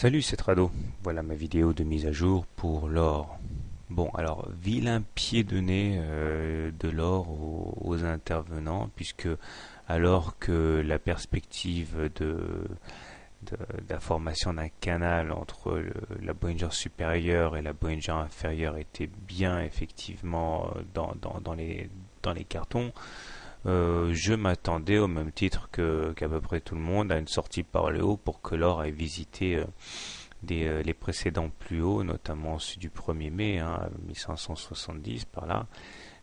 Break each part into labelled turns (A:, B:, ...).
A: Salut, c'est Trado. Voilà ma vidéo de mise à jour pour l'or. Bon, alors, vilain pied de nez de l'or aux intervenants, puisque alors que la perspective de la formation d'un canal entre la Bollinger supérieure et la Bollinger inférieure était bien effectivement dans les cartons, je m'attendais au même titre qu'à peu près tout le monde à une sortie par le haut pour que l'or ait visité les précédents plus hauts, notamment celui du 1er mai, 1570 par là.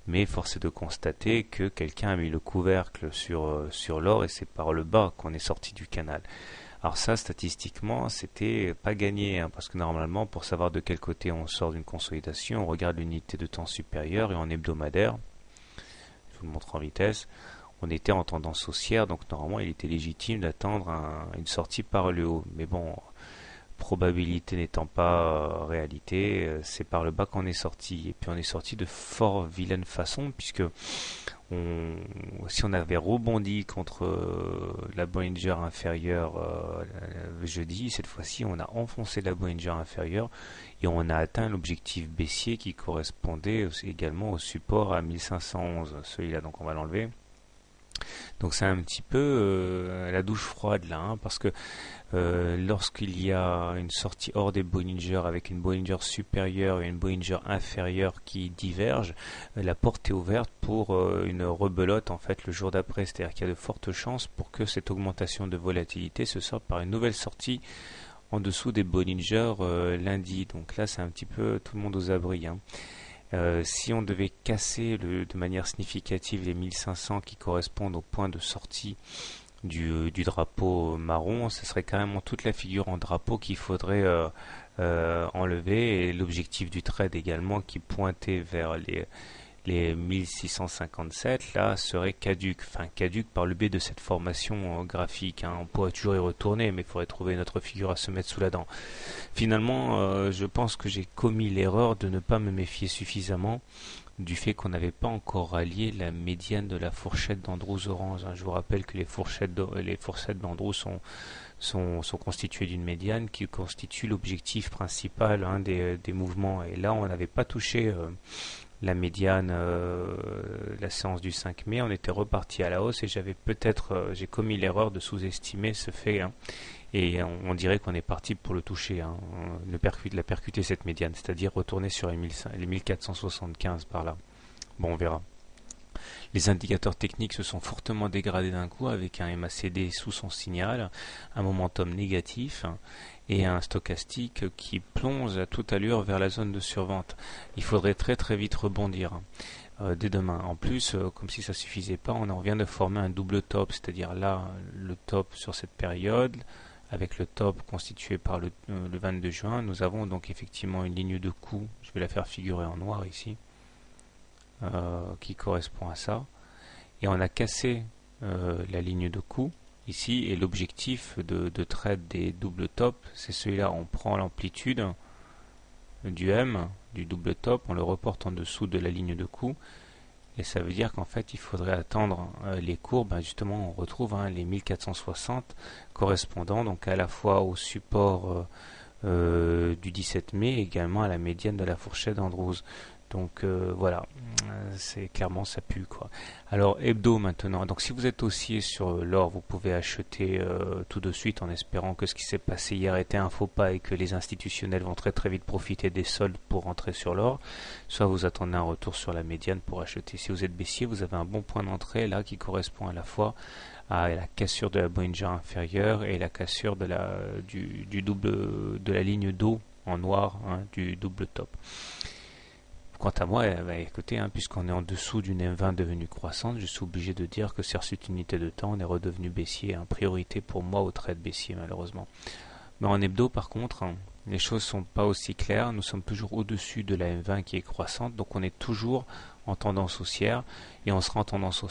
A: Mais force est de constater que quelqu'un a mis le couvercle sur l'or et c'est par le bas qu'on est sorti du canal. Alors ça, statistiquement, c'était pas gagné, parce que normalement, pour savoir de quel côté on sort d'une consolidation, on regarde l'unité de temps supérieure et en hebdomadaire, je vous le montre en vitesse, on était en tendance haussière, donc normalement, il était légitime d'attendre une sortie par le haut. Mais bon, probabilité n'étant pas réalité, c'est par le bas qu'on est sorti. Et puis on est sorti de fort vilaine façon, puisque si on avait rebondi contre la Bollinger inférieure jeudi, cette fois-ci on a enfoncé la Bollinger inférieure et on a atteint l'objectif baissier qui correspondait également au support à 1511, celui-là, donc on va l'enlever. Donc c'est un petit peu la douche froide là, parce que lorsqu'il y a une sortie hors des Bollinger avec une Bollinger supérieure et une Bollinger inférieure qui divergent, la porte est ouverte pour une rebelote en fait le jour d'après, c'est-à-dire qu'il y a de fortes chances pour que cette augmentation de volatilité se sorte par une nouvelle sortie en dessous des Bollinger lundi. Donc là c'est un petit peu tout le monde aux abris. Si on devait casser de manière significative les 1500 qui correspondent au point de sortie du drapeau marron, ce serait carrément toute la figure en drapeau qu'il faudrait enlever, et l'objectif du trade également qui pointait vers les 1657 là serait caduque, enfin caduque par le biais de cette formation graphique. On pourrait toujours y retourner, mais il faudrait trouver une autre figure à se mettre sous la dent. Finalement, je pense que j'ai commis l'erreur de ne pas me méfier suffisamment du fait qu'on n'avait pas encore rallié la médiane de la fourchette d'Andrews Orange. Je vous rappelle que les fourchettes d'Andrews sont constituées d'une médiane qui constitue l'objectif principal des mouvements. Et là, on n'avait pas touché la médiane la séance du 5 mai, on était reparti à la hausse et j'ai commis l'erreur de sous-estimer ce fait, et on dirait qu'on est parti pour le toucher, la percuter cette médiane, c'est-à-dire retourner sur les 1475 par là. Bon, on verra. Les indicateurs techniques se sont fortement dégradés d'un coup avec un MACD sous son signal, un momentum négatif et un stochastique qui plonge à toute allure vers la zone de survente. Il faudrait très très vite rebondir dès demain. En plus, comme si ça suffisait pas, on vient de former un double top, c'est-à-dire là le top sur cette période avec le top constitué par le 22 juin. Nous avons donc effectivement une ligne de coup, je vais la faire figurer en noir ici, qui correspond à ça, et on a cassé la ligne de coup ici, et l'objectif de trade des doubles tops, c'est celui-là. On prend l'amplitude du M, du double top, on le reporte en dessous de la ligne de coup, et ça veut dire qu'en fait il faudrait attendre les courbes, justement on retrouve les 1460 correspondant donc à la fois au support du 17 mai et également à la médiane de la fourchette d'Andrews. Donc voilà, c'est clairement ça pue quoi. Alors hebdo maintenant. Donc si vous êtes haussier sur l'or, vous pouvez acheter tout de suite en espérant que ce qui s'est passé hier était un faux pas et que les institutionnels vont très très vite profiter des soldes pour rentrer sur l'or. Soit vous attendez un retour sur la médiane pour acheter. Si vous êtes baissier, vous avez un bon point d'entrée là qui correspond à la fois à la cassure de la Bollinger inférieure et la cassure du double de la ligne d'eau en noir, du double top. Quant à moi, écoutez, puisqu'on est en dessous d'une M20 devenue croissante, je suis obligé de dire que sur cette unité de temps, on est redevenu baissier. Priorité pour moi au trade baissier, malheureusement. Mais en hebdo, par contre, les choses sont pas aussi claires. Nous sommes toujours au-dessus de la M20 qui est croissante, donc on est toujours en tendance haussière, et on sera en tendance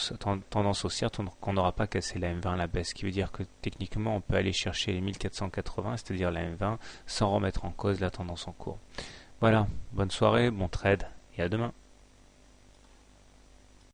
A: haussière tant qu'on n'aura pas cassé la M20 à la baisse, ce qui veut dire que techniquement, on peut aller chercher les 1480, c'est-à-dire la M20, sans remettre en cause la tendance en cours. Voilà, bonne soirée, bon trade, et à demain.